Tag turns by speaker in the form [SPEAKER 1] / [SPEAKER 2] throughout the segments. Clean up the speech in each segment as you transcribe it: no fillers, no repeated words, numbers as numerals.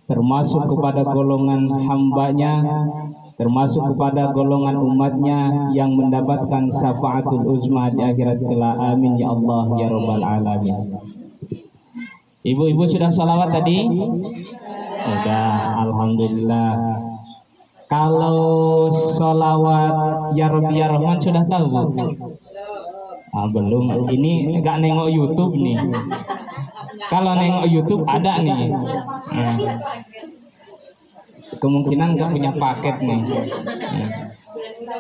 [SPEAKER 1] termasuk kepada golongan hambanya, termasuk kepada golongan umatnya yang mendapatkan syafaatul uzma di akhirat kelak. Amin ya Allah ya rabbal alamin. Ibu-ibu sudah sholawat tadi? Sudah, alhamdulillah. Kalau sholawat ya Rabbi ya Rahman sudah tahu Bu? Belum. Ini nggak nengok YouTube nih. Kalau nengok YouTube ada nih. Kemungkinan nggak punya paket nih.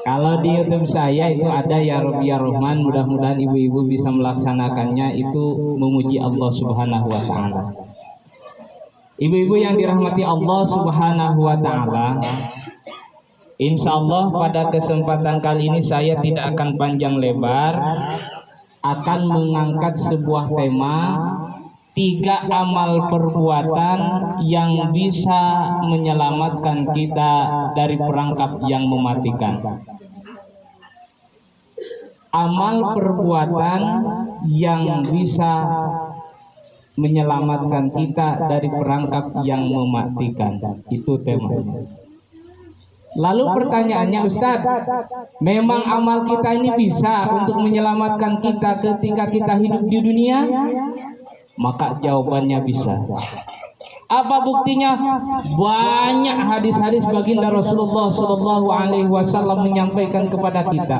[SPEAKER 1] Kalau di YouTube saya itu ada ya Rabbi ya Rahman. Mudah-mudahan ibu-ibu bisa melaksanakannya. Itu memuji Allah Subhanahu wa Ta'ala. Ibu-ibu yang dirahmati Allah Subhanahu wa Ta'ala, insya Allah pada kesempatan kali ini saya tidak akan panjang lebar, akan mengangkat sebuah tema 3 amal perbuatan yang bisa menyelamatkan kita dari perangkap yang mematikan. Amal perbuatan yang bisa menyelamatkan kita dari perangkap yang mematikan. Itu temanya. Lalu pertanyaannya, Ustadz, memang amal kita ini bisa untuk menyelamatkan kita ketika kita hidup di dunia? Maka jawabannya bisa. Apa buktinya? Banyak hadis-hadis baginda Rasulullah SAW menyampaikan kepada kita.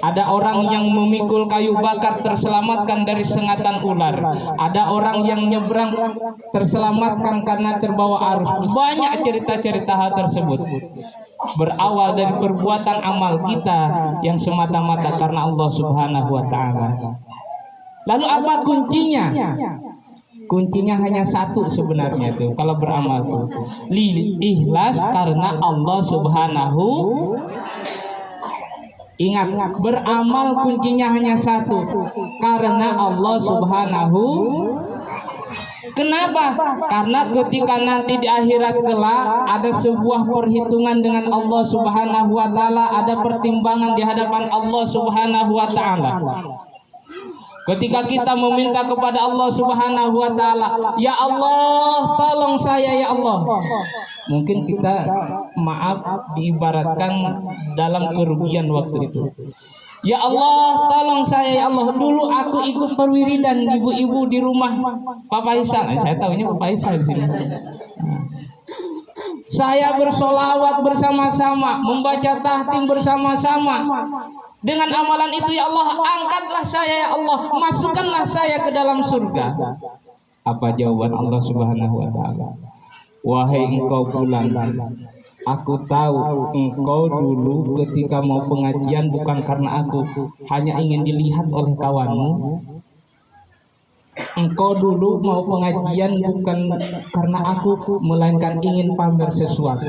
[SPEAKER 1] Ada orang yang memikul kayu bakar terselamatkan dari sengatan ular. Ada orang yang nyebrang terselamatkan karena terbawa arus. Banyak cerita-cerita hal tersebut. Berawal dari perbuatan amal kita yang semata-mata karena Allah Subhanahu wa Ta'ala. Lalu apa kuncinya? Kuncinya hanya satu sebenarnya itu kalau beramal itu, ikhlas karena Allah Subhanahu. Ingat, beramal kuncinya hanya satu, karena Allah Subhanahu. Kenapa? Karena ketika nanti di akhirat kelak ada sebuah perhitungan dengan Allah Subhanahu wa Ta'ala, ada pertimbangan di hadapan Allah Subhanahu wa Ta'ala. Ketika kita meminta kepada Allah Subhanahu wa Ta'ala, ya Allah tolong saya ya Allah. Mungkin kita maaf diibaratkan dalam kerugian waktu itu. Ya Allah tolong saya ya Allah. Dulu aku ikut perwiridan ibu-ibu di rumah Pak Faisal. Saya tahunya Pak Faisal di sini. Saya bersolawat bersama-sama, membaca tahtim bersama-sama. Dengan amalan itu ya Allah, angkatlah saya ya Allah, masukkanlah saya ke dalam surga. Apa jawaban Allah Subhanahu wa Ta'ala? Wahai engkau fulan, aku tahu engkau dulu ketika mau pengajian bukan karena aku, hanya ingin dilihat oleh kawanmu. Engkau dulu mau pengajian bukan karena aku, melainkan ingin pamer sesuatu.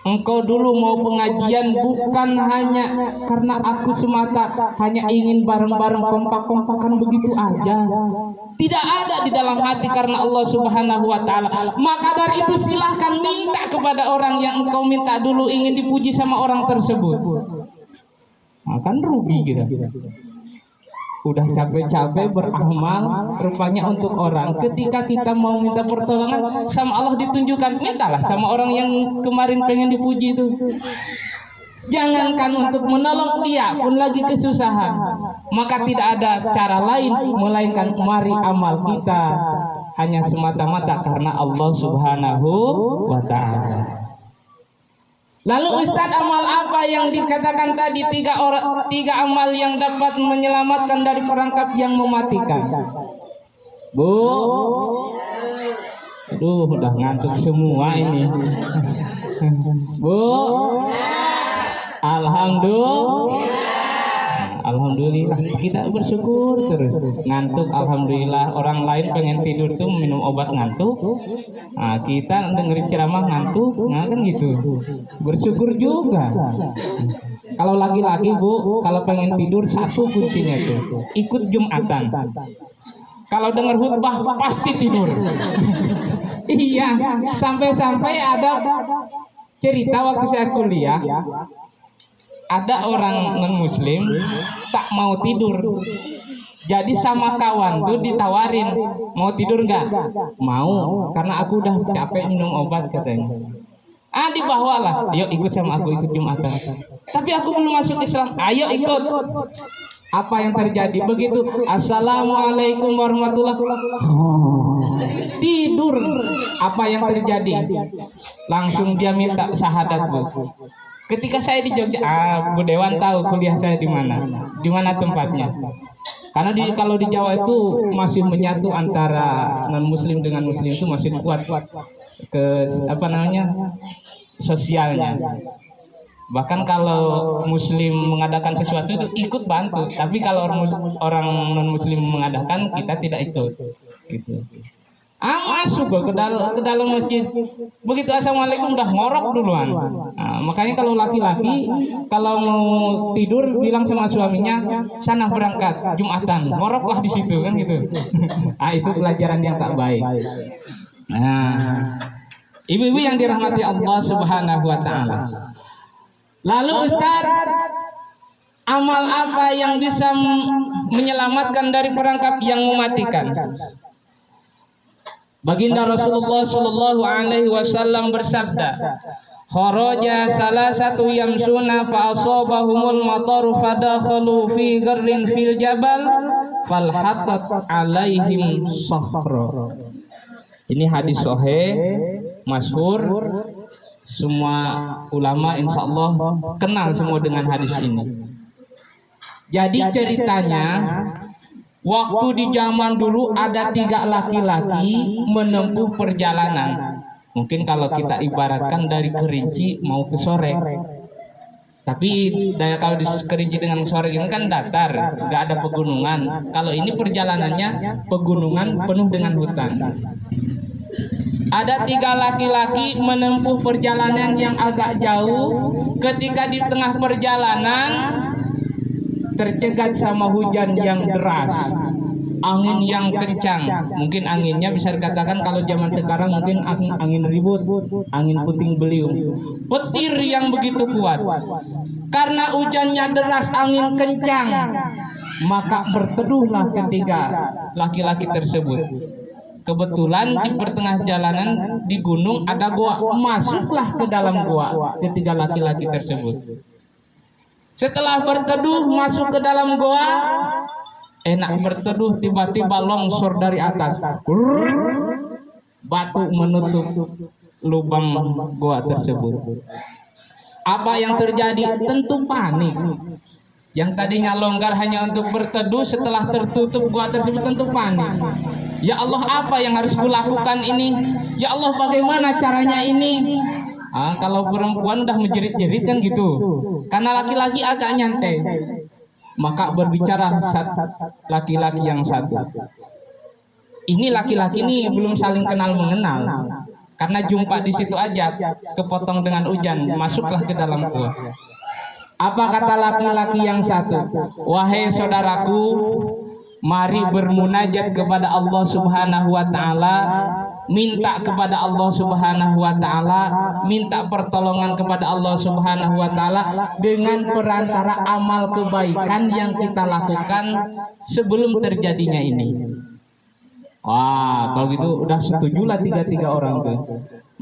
[SPEAKER 1] Engkau dulu mau pengajian bukan hanya karena aku semata, hanya ingin bareng-bareng kompak-kompakan begitu aja. Tidak ada di dalam hati karena Allah Subhanahu wa Ta'ala. Maka dari itu silahkan minta kepada orang yang engkau minta dulu ingin dipuji sama orang tersebut. Kan rugi kita. Udah capek-capek beramal rupanya untuk orang. Ketika kita mau minta pertolongan sama Allah ditunjukkan, mintalah sama orang yang kemarin pengen dipuji itu. Jangankan untuk menolong, dia pun lagi kesusahan. Maka tidak ada cara lain melainkan mari amal kita hanya semata-mata karena Allah Subhanahu wa Ta'ala. Lalu Ustadz, amal apa yang dikatakan tadi 3 amal yang dapat menyelamatkan dari perangkap yang mematikan? Bu, aduh udah ngantuk semua ini. Bu, Alhamdulillah, kita bersyukur terus. Ngantuk, alhamdulillah. Orang lain pengen tidur tuh minum obat ngantuk. Nah, kita dengerin ceramah ngantuk, nah kan gitu. Bersyukur juga. Kalau laki-laki Bu, kalau pengen tidur satu kuncinya tuh, ikut Jumatan. Kalau dengar khutbah pasti tidur. Iya, sampai-sampai ada cerita waktu saya kuliah. Ada orang non muslim tak mau tidur. Jadi sama kawan tuh ditawarin, mau tidur nggak? Mau, karena aku udah capek minum obat katanya. Dibawalah, yuk ikut sama aku, ikut Jumatan. Tapi aku belum masuk Islam, ayo ikut. Apa yang terjadi? Begitu Assalamualaikum warahmatullahi wabarakatuh, tidur. Apa yang terjadi? Langsung dia minta syahadat, Bu. Ketika saya di Jogja, Bu Dewan tahu kuliah saya di mana tempatnya. Karena kalau di Jawa itu masih menyatu antara non Muslim dengan Muslim, itu masih kuat ke sosialnya. Bahkan kalau Muslim mengadakan sesuatu itu ikut bantu, tapi kalau orang non Muslim mengadakan, kita tidak ikut. Gitu. Masuk ke dalam masjid. Begitu assalamualaikum udah ngorok duluan. Makanya kalau laki-laki kalau mau tidur bilang sama suaminya, sana berangkat Jumatan, ngoroklah di situ kan gitu. Itu pelajaran yang tak baik. Ibu-ibu yang dirahmati Allah Subhanahu wa taala. Lalu Ustaz, amal apa yang bisa menyelamatkan dari perangkap yang mematikan? Baginda Rasulullah Shallallahu Alaihi Wasallam bersabda, kharaja salah satu yamsuna fa asabahumul matar fadakhalu fi garrin fil jabal falhatat alaihim sahra. Ini hadis sahih masyhur, semua ulama insya Allah kenal semua dengan hadis ini. Jadi ceritanya, waktu di zaman dulu ada 3 laki-laki menempuh perjalanan. Mungkin kalau kita ibaratkan dari Kerinci mau ke Sorek. Tapi kalau di Kerinci dengan Sorek ini kan datar, nggak ada pegunungan. Kalau ini perjalanannya pegunungan penuh dengan hutan. Ada 3 laki-laki menempuh perjalanan yang agak jauh. Ketika di tengah perjalanan tercegat sama hujan yang deras, angin yang kencang. Mungkin anginnya bisa dikatakan kalau zaman sekarang mungkin angin ribut, angin puting beliung, petir yang begitu kuat. Karena hujannya deras, angin kencang, maka berteduhlah ketiga laki-laki tersebut. Kebetulan di pertengah jalanan di gunung ada goa, masuklah ke dalam goa ketiga laki-laki tersebut. Setelah berteduh masuk ke dalam goa, enak berteduh, tiba-tiba longsor dari atas, batu menutup lubang goa tersebut. Apa yang terjadi? Tentu panik. Yang tadinya longgar hanya untuk berteduh, setelah tertutup goa tersebut tentu panik. Ya Allah, apa yang harus kulakukan ini? Ya Allah, bagaimana caranya ini? Kalau perempuan udah menjerit-jerit kan gitu. Karena laki-laki agak nyantai. Maka berbicara laki-laki yang satu. Ini laki-laki ini belum saling kenal mengenal. Karena jumpa di situ aja, kepotong dengan hujan, masuklah ke dalam gua. Apa kata laki-laki yang satu? Wahai saudaraku, mari bermunajat kepada Allah Subhanahu wa taala, minta kepada Allah Subhanahu wa taala, minta pertolongan kepada Allah Subhanahu wa taala dengan perantara amal kebaikan yang kita lakukan sebelum terjadinya ini. Wah, kalau gitu udah setujulah 3 orang tuh.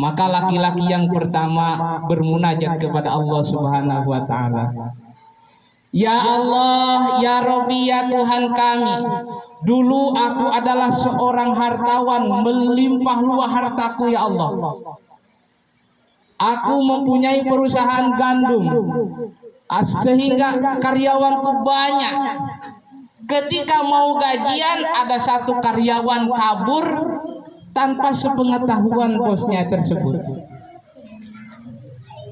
[SPEAKER 1] Maka laki-laki yang pertama bermunajat kepada Allah Subhanahu wa taala. Ya Allah, ya Robbi, ya Tuhan kami, dulu aku adalah seorang hartawan, melimpah luah hartaku ya Allah. Aku mempunyai perusahaan gandum, sehingga karyawanku banyak. Ketika mau gajian, ada satu karyawan kabur tanpa sepengetahuan bosnya tersebut.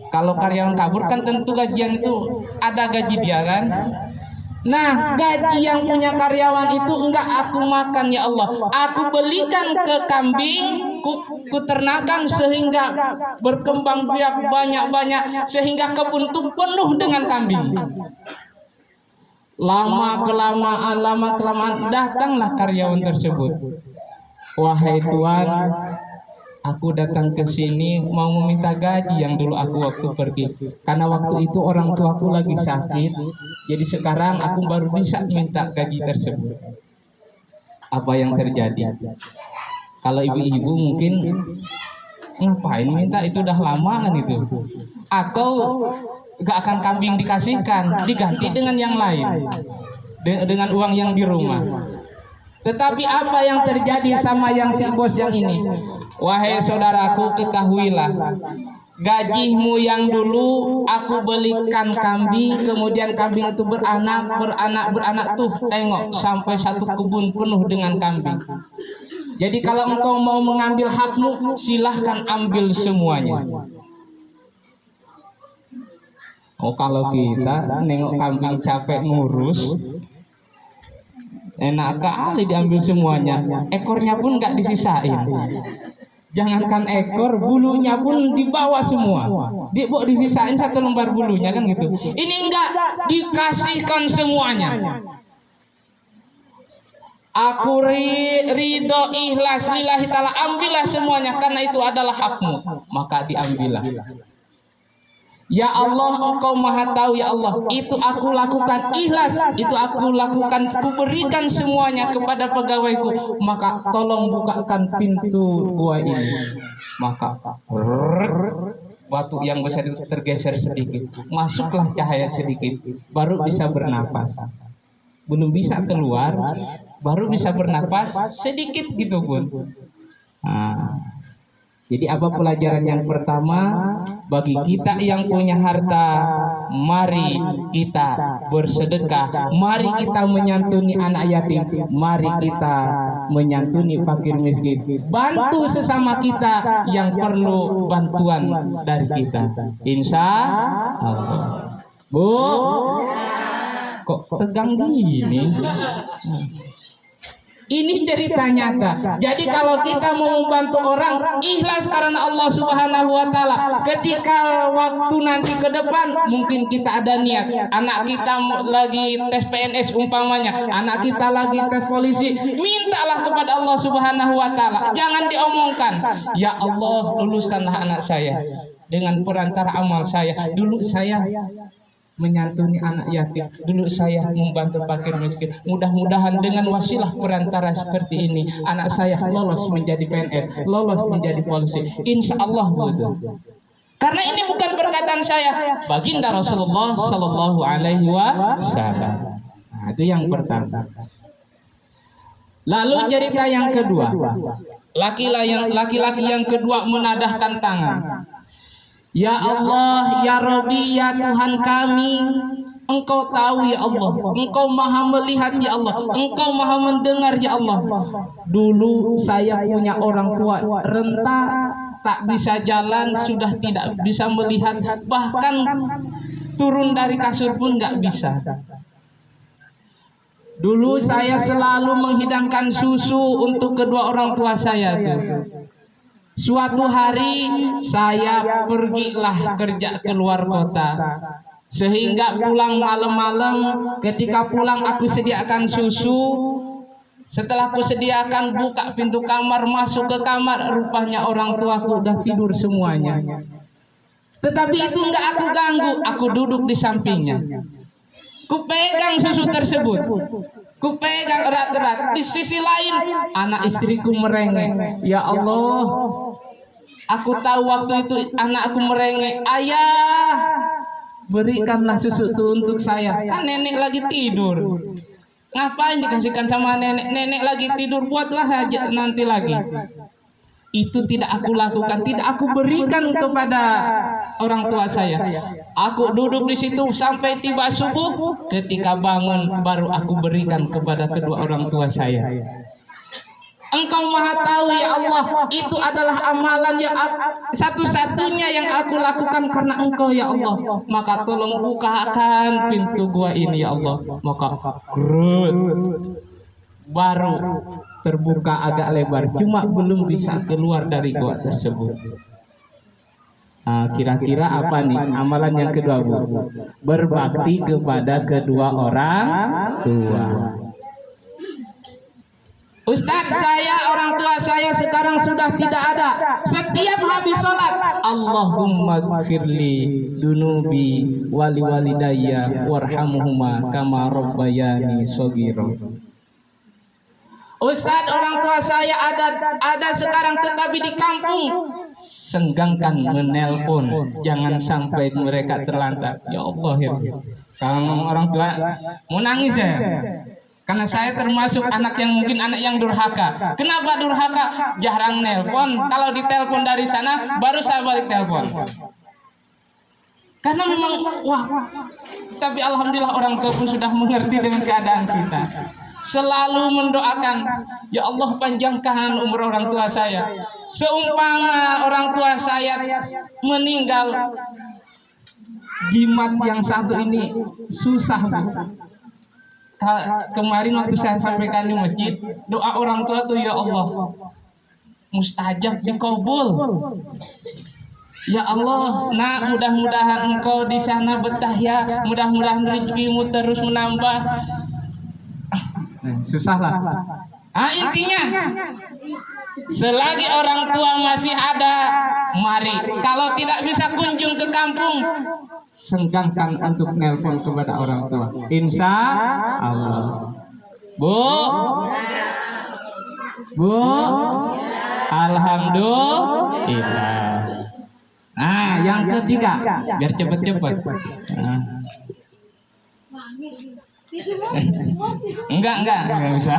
[SPEAKER 1] Kalau karyawan kabur kan tentu gajian itu ada gaji dia kan. Nah, gaji yang punya karyawan itu enggak aku makan ya Allah. Aku belikan ke kambing, ku ternakan sehingga berkembang biak banyak-banyak, sehingga kebun itu penuh dengan kambing. Lama kelamaan datanglah karyawan tersebut. Wahai Tuhan, Aku datang ke sini mau meminta gaji yang dulu aku waktu pergi. Karena waktu itu orang tuaku lagi sakit. Jadi sekarang aku baru bisa minta gaji tersebut. Apa yang terjadi? Kalau ibu-ibu mungkin ngapain minta, itu udah lama kan itu. Atau gak akan kambing dikasihkan, diganti dengan yang lain. Dengan uang yang di rumah. Tetapi apa yang terjadi sama yang si bos yang ini? Wahai saudaraku, ketahuilah, gajimu yang dulu aku belikan kambing, kemudian kambing itu beranak tuh, tengok sampai satu kebun penuh dengan kambing. Jadi kalau engkau mau mengambil hakmu, silahkan ambil semuanya. Oh, kalau kita nengok kambing capek ngurus, enak kali diambil semuanya. Ekornya pun nggak disisain. Jangankan ekor, bulunya pun dibawa semua. Disisain satu lembar bulunya kan gitu. Ini enggak, dikasihkan semuanya. Aku ridho ikhlas lillahi ta'ala, ambillah semuanya karena itu adalah hakmu. Maka diambillah. Ya Allah, Engkau Maha Tahu ya Allah. Itu aku lakukan ikhlas, itu aku lakukan, ku berikan semuanya kepada pegawaiku. Maka tolong bukakan pintu gua ini. Maka batu yang besar itu tergeser sedikit, masuklah cahaya sedikit, baru bisa bernapas. Belum bisa keluar, baru bisa bernapas sedikit gitu pun. Nah, jadi apa pelajaran yang pertama? Bagi kita yang punya harta, mari kita bersedekah, mari kita menyantuni anak yatim, mari kita menyantuni fakir miskin, bantu sesama kita yang perlu bantuan dari kita. Insya Allah. Bu, kok tegang gini? Ini cerita nyata. Jadi kalau kita mau membantu orang, ikhlas karena Allah Subhanahu wa taala. Ketika waktu nanti ke depan mungkin kita ada niat, anak kita lagi tes PNS umpamanya, anak kita lagi tes polisi, mintalah kepada Allah Subhanahu wa taala. Jangan diomongkan, ya Allah, luluskanlah anak saya dengan perantara amal saya. Dulu saya menyantuni anak yatim, dulu saya membantu fakir miskin. Mudah-mudahan dengan wasilah perantara seperti ini, anak saya lolos menjadi PNS, lolos menjadi polisi. Insya Allah betul. Karena ini bukan perkataan saya, baginda Rasulullah Shallallahu Alaihi Wasallam. Nah, itu yang pertama. Lalu cerita yang kedua, laki-laki yang kedua menadahkan tangan. Ya Allah, ya Rabbi, ya Tuhan kami, Engkau tahu ya Allah, Engkau maha melihat ya Allah, Engkau maha mendengar ya Allah. Dulu saya punya orang tua renta, tak bisa jalan, sudah tidak bisa melihat, bahkan turun dari kasur pun nggak bisa. Dulu saya selalu menghidangkan susu untuk kedua orang tua saya tuh. Suatu hari saya pergilah kerja keluar kota, sehingga pulang malam-malam. Ketika pulang aku sediakan susu. Setelah aku sediakan, buka pintu kamar, masuk ke kamar, rupanya orang tuaku udah tidur semuanya. Tetapi itu enggak aku ganggu, aku duduk di sampingnya. Ku pegang susu tersebut, ku pegang erat-erat. Di sisi lain, anak istriku merengek. Ya Allah, aku tahu waktu itu anakku merengek, ayah, berikanlah susu itu untuk saya. Kan nenek lagi tidur. Ngapain dikasihkan sama nenek? Nenek lagi tidur, buatlah aja nanti lagi. Itu tidak aku lakukan, tidak aku berikan kepada orang tua saya. Aku duduk di situ sampai tiba subuh. Ketika bangun baru aku berikan kepada kedua orang tua saya. Engkau maha tahu ya Allah, itu adalah amalan yang satu-satunya yang aku lakukan karena Engkau ya Allah. Maka tolong bukakan pintu gua ini ya Allah. Maka baru terbuka agak lebar, cuma belum bisa keluar dari gua tersebut. Nah, kira-kira apa nih amalan yang kedua, Bu? Berbakti kepada kedua orang tua. Ustadz, saya orang tua saya sekarang sudah tidak ada. Setiap habis sholat, Allahumma gfirli dunubi wali walidayya warhamhuma kama rabbayani shaghira. Ustadz, orang tua saya ada sekarang tetapi di kampung. Senggangkan menelpon, jangan sampai mereka terlantar. Ya Allah ya. Kalau orang tua mau nangis ya. Karena saya termasuk anak yang durhaka. Kenapa durhaka? Jarang nelpon. Kalau ditelepon dari sana, baru saya balik telepon. Karena memang, tapi alhamdulillah orang tua pun sudah mengerti dengan keadaan kita. Selalu mendoakan, ya Allah panjangkan umur orang tua saya. Seumpama orang tua saya meninggal, jimat yang satu ini susah, Bu. Kemarin waktu saya sampaikan di masjid, doa orang tua tuh ya Allah mustajab dikabul. Ya Allah, nak mudah-mudahan engkau di sana betah ya, mudah-mudahan rezekimu terus menambah. Susah lah. Intinya selagi orang tua masih ada, mari. Kalau tidak bisa kunjung ke kampung, senggangkan untuk nelpon kepada orang tua. Insya Allah. Bu, alhamdulillah. Nah, yang ketiga, biar cepet-cepet. Enggak bisa.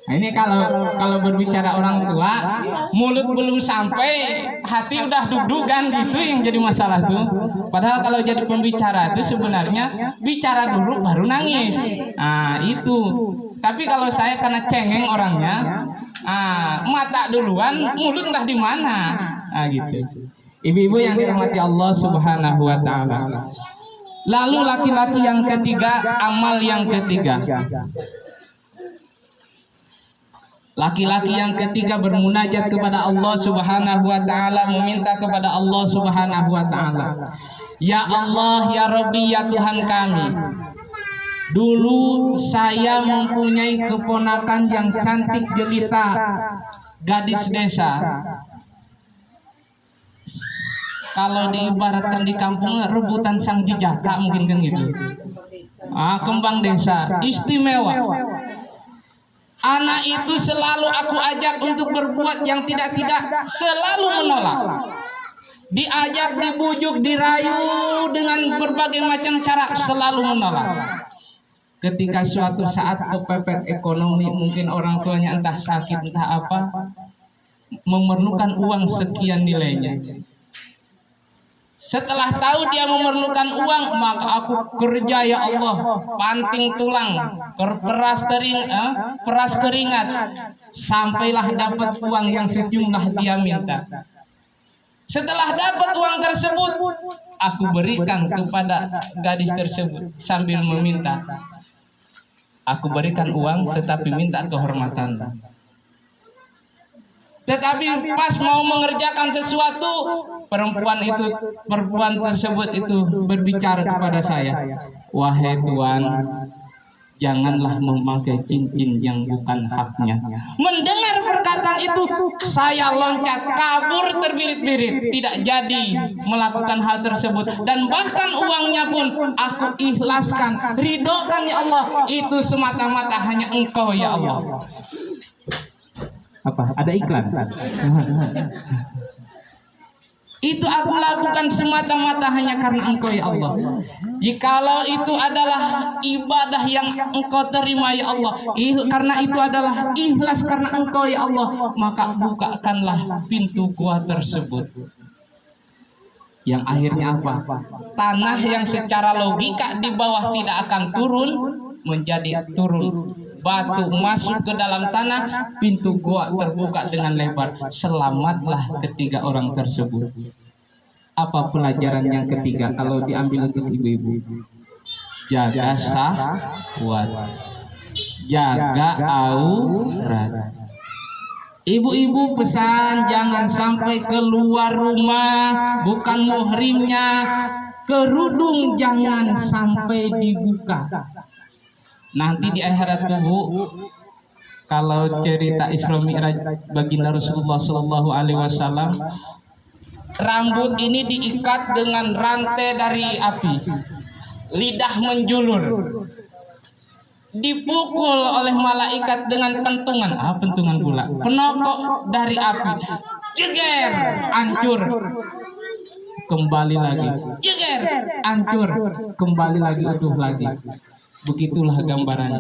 [SPEAKER 1] Nah, ini kalau berbicara orang tua, mulut belum sampai, hati udah deg-degan gitu yang jadi masalah tuh. Padahal kalau jadi pembicara itu sebenarnya bicara dulu baru nangis. Nah, itu. Tapi kalau saya karena cengeng orangnya, mata duluan, mulut entah di mana. Nah, gitu. Ibu-ibu yang dirahmati Allah Subhanahu wa taala. Lalu laki-laki yang ketiga, amal yang ketiga. Laki-laki yang ketiga bermunajat kepada Allah Subhanahu wa taala, meminta kepada Allah Subhanahu wa taala. Ya Allah, ya Rabbi, ya Tuhan kami. Dulu saya mempunyai keponakan yang cantik jelita, gadis desa. Kalau diibaratkan di kampung, rebutan sang jejaka mungkin kan gitu. Kembang desa, istimewa. Anak itu selalu aku ajak untuk berbuat yang tidak-tidak, selalu menolak. Diajak, dibujuk, dirayu dengan berbagai macam cara, selalu menolak. Ketika suatu saat kepepet ekonomi, mungkin orang tuanya entah sakit entah apa, memerlukan uang sekian nilainya. Setelah tahu dia memerlukan uang, maka aku kerja ya Allah, panting tulang, peras keringat, sampailah dapat uang yang sejumlah dia minta. Setelah dapat uang tersebut, aku berikan kepada gadis tersebut sambil meminta. Aku berikan uang tetapi minta kehormatan. Tetapi pas mau mengerjakan sesuatu, perempuan tersebut itu berbicara kepada saya, wahai Tuan, janganlah memakai cincin yang bukan haknya. Mendengar perkataan itu, saya loncat kabur terbirit-birit, tidak jadi melakukan hal tersebut, dan bahkan uangnya pun aku ikhlaskan, ridhokan ya Allah, itu semata-mata hanya Engkau ya Allah. Apa? Ada iklan? Itu aku lakukan semata-mata hanya karena Engkau ya Allah. Jikalau itu adalah ibadah yang Engkau terima ya Allah, karena itu adalah ikhlas karena Engkau ya Allah, maka bukakanlah pintu gua tersebut. Yang akhirnya apa? Tanah yang secara logika di bawah tidak akan turun, menjadi turun. Batu masuk ke dalam tanah, pintu gua terbuka dengan lebar. Selamatlah ketiga orang tersebut. Apa pelajaran yang ketiga kalau diambil untuk ibu-ibu? Jaga syahwat, jaga aurat. Ibu-ibu pesan jangan sampai keluar rumah bukan muhrimnya, kerudung jangan sampai dibuka. Nanti di akhirat tubuh Kalau cerita Isra Mi'raj baginda Rasulullah Shallallahu Alaihi Wasallam, rambut ini diikat dengan rantai dari api, lidah menjulur, dipukul oleh malaikat dengan pentungan, pentungan pula, penokok dari api, jeger, hancur, kembali lagi, jeger, hancur, kembali lagi, utuh lagi. Begitulah gambarannya.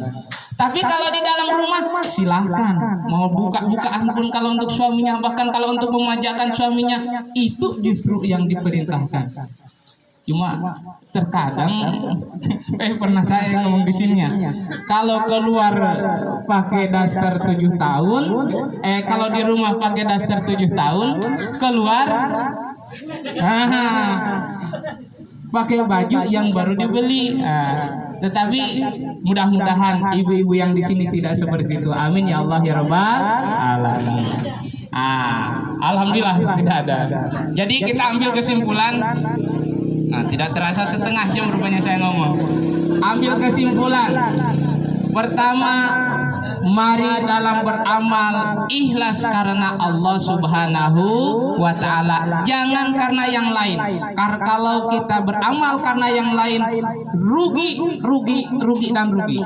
[SPEAKER 1] Tapi kalau di dalam rumah silahkan mau buka-bukaan pun, kalau untuk suaminya, bahkan kalau untuk memajakan suaminya, itu justru yang diperintahkan. Cuma terkadang pernah saya ngomong di sini ya, kalau keluar pakai daster 7 tahun, kalau di rumah pakai daster 7 tahun, keluar pakai baju yang baru dibeli. Tetapi mudah-mudahan ibu-ibu yang di sini tidak seperti itu. Amin ya Allah ya Rabbal alamin. Alhamdulillah tidak ada. Jadi kita ambil kesimpulan. Tidak terasa setengah jam rupanya saya ngomong. Ambil kesimpulan. Pertama, mari dalam beramal ikhlas karena Allah Subhanahu wa Ta'ala, jangan karena yang lain. Karena kalau kita beramal karena yang lain, rugi dan rugi.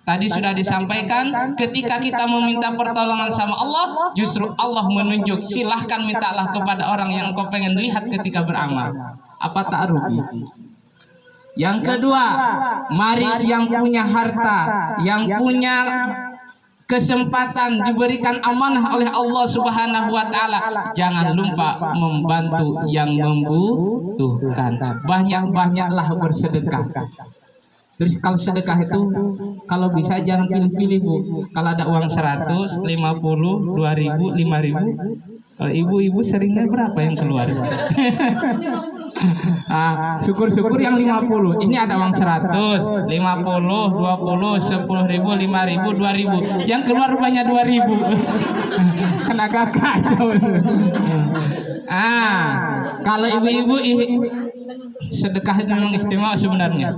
[SPEAKER 1] Tadi sudah disampaikan, ketika kita meminta pertolongan sama Allah, justru Allah menunjuk, silahkan mintalah kepada orang yang kau pengen lihat ketika beramal. Apa tak rugi? Yang kedua, mari yang punya harta, yang punya kesempatan diberikan amanah oleh Allah Subhanahu wa Ta'ala, jangan lupa membantu yang membutuhkan. Banyak-banyaklah bersedekah. Terus kalau sedekah itu, kalau bisa jangan pilih-pilih Bu. Kalau ada uang 100, 50, 2000, 5000, kalau ibu-ibu seringnya berapa yang keluar? Syukur-syukur yang 50. Ini ada uang 100, 50, 20, 10.000, 5.000, 2.000. Yang keluar rupanya 2.000. Kena kakak. Kalau ibu-ibu sedekah itu memang istimewa sebenarnya.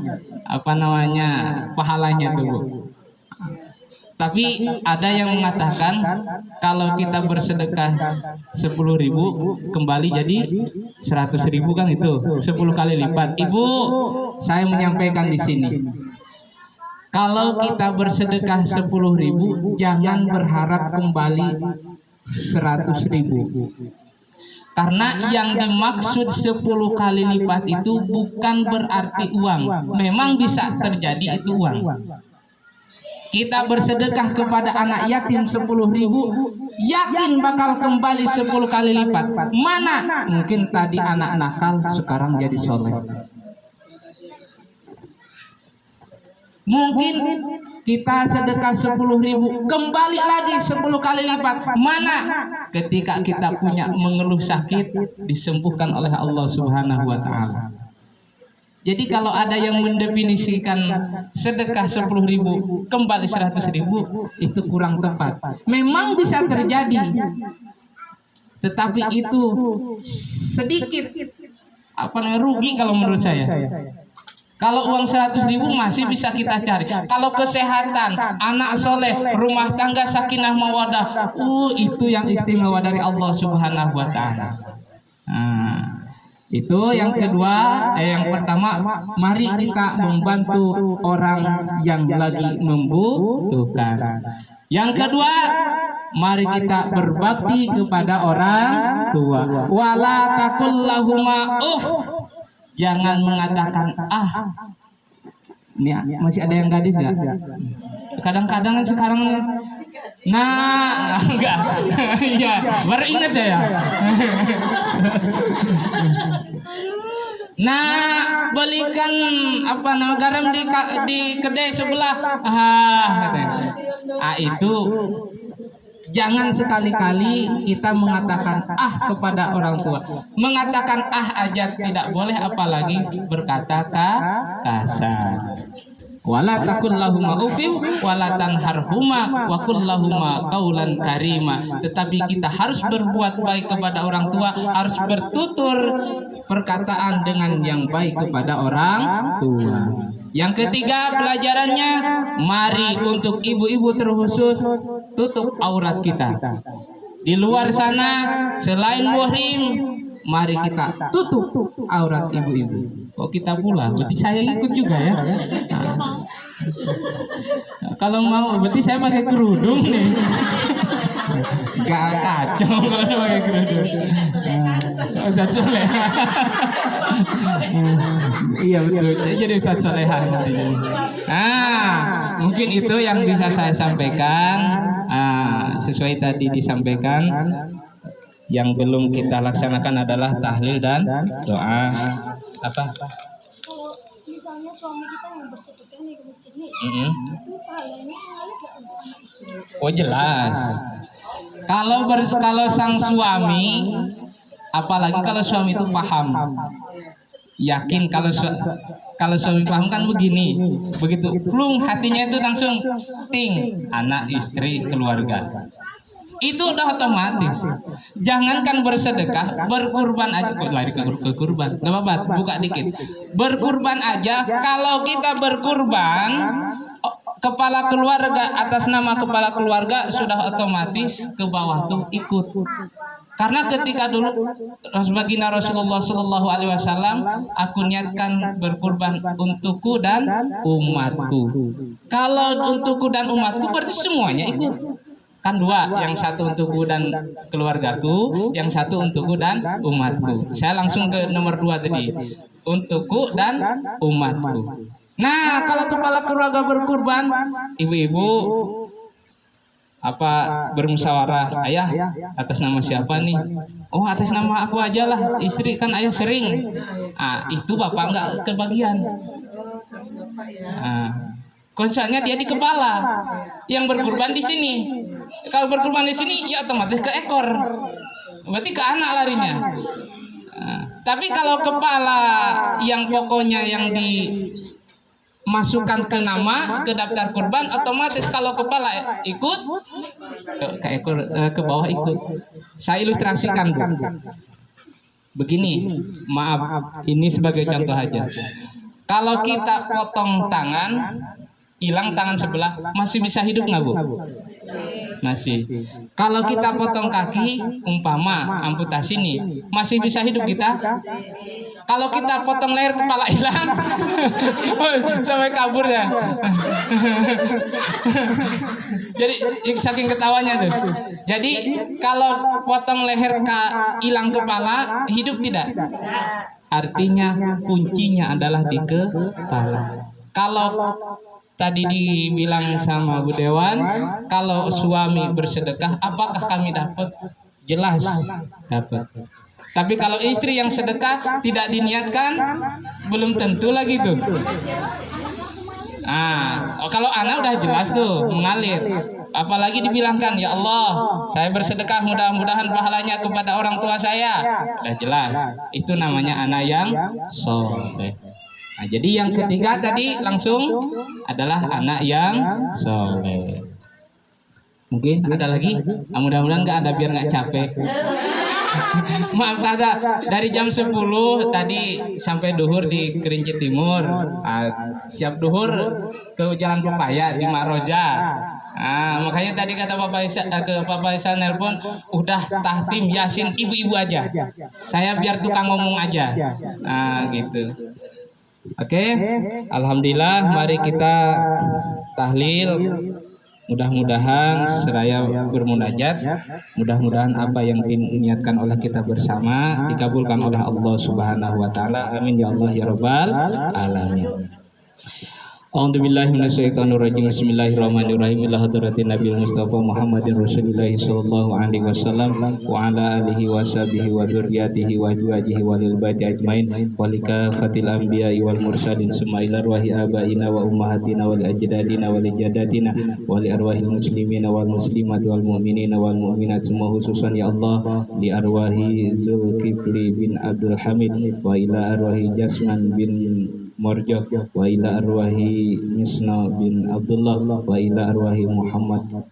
[SPEAKER 1] Pahalanya tuh Bu. Tapi ada yang mengatakan kalau kita bersedekah 10.000 kembali jadi 100.000 kan, itu 10 kali lipat. Ibu, saya menyampaikan di sini, kalau kita bersedekah 10.000 jangan berharap kembali 100.000. Karena yang dimaksud 10 kali lipat itu bukan berarti uang. Memang bisa terjadi itu uang. Kita bersedekah kepada anak yatim 10.000, yakin bakal kembali 10 kali lipat. Mana? Mungkin tadi anak nakal, sekarang jadi soleh. Mungkin kita sedekah 10.000, kembali lagi 10 kali lipat. Mana? Ketika kita punya mengeluh sakit, disembuhkan oleh Allah Subhanahu wa Ta'ala. Jadi kalau ada yang mendefinisikan sedekah 10.000 kembali 100.000, itu kurang tepat. Memang bisa terjadi, tetapi itu sedikit rugi kalau menurut saya. Kalau uang 100.000 masih bisa kita cari. Kalau kesehatan, anak soleh, rumah tangga sakinah mawadah, itu yang istimewa dari Allah Subhanahu wa Ta'ala. Itu yang kedua. Yang pertama, mari kita membantu orang yang lagi membutuhkan. Yang kedua, mari kita berbakti kepada orang tua. Wala taqul lahuma uff. Jangan mengatakan ini masih ada yang gadis nggak? Kadang-kadang kan sekarang, enggak, ya baru ingat saya. Belikan garam di kedai sebelah. Itu jangan sekali-kali kita mengatakan kepada orang tua. Mengatakan aja tidak boleh, apalagi berkata kasar. Wala taqul lahuma uffin wala tanharhuma wa qul lahuma qaulan karima. Tetapi kita harus berbuat baik kepada orang tua, harus bertutur perkataan dengan yang baik kepada orang tua. Yang ketiga pelajarannya, mari untuk ibu-ibu terkhusus tutup aurat kita. Di luar sana selain muhrim, mari kita tutup aurat ibu-ibu. Kok kita pula? Berarti saya ikut juga ya. Nah, kalau mau berarti saya pakai kerudung nih. Gak kacau kalau pakai kerudung. Ustaz Soleha. Iya betul. Saya jadi Ustaz Soleha. Mungkin itu yang bisa saya sampaikan. Sesuai tadi disampaikan. Yang belum kita laksanakan adalah tahlil dan doa. Apa?
[SPEAKER 2] Kalau misalnya suami kita yang bersedekah nih ke masjid nih, itu pahalanya ngalir nggak untuk anak istri?
[SPEAKER 1] Oh jelas. Kalau sang suami, apalagi kalau suami itu paham, yakin kalau suami paham kan begini, begitu plung hatinya itu langsung ting, anak istri keluarga. Itu udah otomatis. Jangankan bersedekah, berkurban aja. Kok lari ke kurban? Gak apa-apa, buka dikit. Berkurban aja. Kalau kita berkurban, kepala keluarga atas nama kepala keluarga sudah otomatis ke bawah tuh ikut. Karena ketika dulu baginda Rasulullah Shallallahu Alaihi Wasallam, aku niatkan berkurban untukku dan umatku. Kalau untukku dan umatku berarti semuanya ikut. Kan dua, yang satu untukku dan keluargaku, yang satu untukku dan umatku. Saya langsung ke nomor 2 tadi, untukku dan umatku. Nah, kalau kepala keluarga berkurban, ibu-ibu bermusyawarah, ayah atas nama siapa nih? Oh, atas nama aku aja lah, istri kan ayah sering. Itu bapak nggak kebagian. Konsepnya dia di kepala, yang berkurban di sini. Kalau berkurban di sini, ya otomatis ke ekor, berarti ke anak larinya. Tapi kalau kepala yang pokoknya yang dimasukkan ke nama, ke daftar kurban, otomatis kalau kepala ikut, ke ekor, ke bawah ikut. Saya ilustrasikan, Bu. Begini, maaf, ini sebagai contoh aja. Kalau kita potong tangan, hilang tangan sebelah, masih bisa hidup nggak, Bu? Masih. Kalau kita potong kaki, umpama amputasi nih, masih bisa hidup kita? Kalau kita potong leher, kepala hilang, sampai kabur ya. Jadi saking ketawanya tuh. Jadi kalau potong leher hilang kepala, hidup tidak? Artinya kuncinya adalah di kepala. Kalau tadi dibilang sama Bu Dewan, kalau suami bersedekah, apakah kami dapat? Jelas dapat. Tapi kalau istri yang sedekah tidak diniatkan, belum tentu lagi tuh. Kalau anak udah jelas tuh mengalir. Apalagi dibilangkan, ya Allah, saya bersedekah, mudah-mudahan pahalanya kepada orang tua saya. Udah jelas. Itu namanya anak yang soleh. Nah, jadi yang ketiga tadi langsung adalah anak yang soleh. Mungkin ada lagi? Mudah-mudahan nggak ada, biar nggak capek. Maaf, ada dari jam 10 tadi sampai duhur di Kerinci Timur. Siap duhur ke Jalan Pepaya di Maroza. Makanya tadi kata Bapak Isa nelpon, udah tahtim Yasin ibu-ibu aja. Saya biar tukang ngomong aja. Gitu. Oke, alhamdulillah, mari kita tahlil. Mudah-mudahan seraya bermunajat, mudah-mudahan apa yang diniatkan oleh kita bersama dikabulkan oleh Allah Subhanahu wa taala. Amin ya Allah ya rabbal alamin. A'udzubillahi minasyaitonirrajim. Bismillahirrahmanirrahim. Ila hadratin Nabi Mustafa Muhammadin Rasulillah sallallahu alaihi wasallam wa ala alihi wa sahbihi wa dzurriyyatihi wa azwajihi wa lil baiti ajmain wa likafatil anbiya'i wal mursalin summa ila arwahi abaina wa ummahatina wal ajdadina wal jaddatina wa li arwahil muslimina wal muslimati wal mu'minina wal mu'minat, semua khususan ya Allah li arwahi Zulkifli bin Abdul Hamid wa ila arwahi Jasman bin Morjok wa ila arwahi Misna bin Abdullah wa ila arwahi Muhammad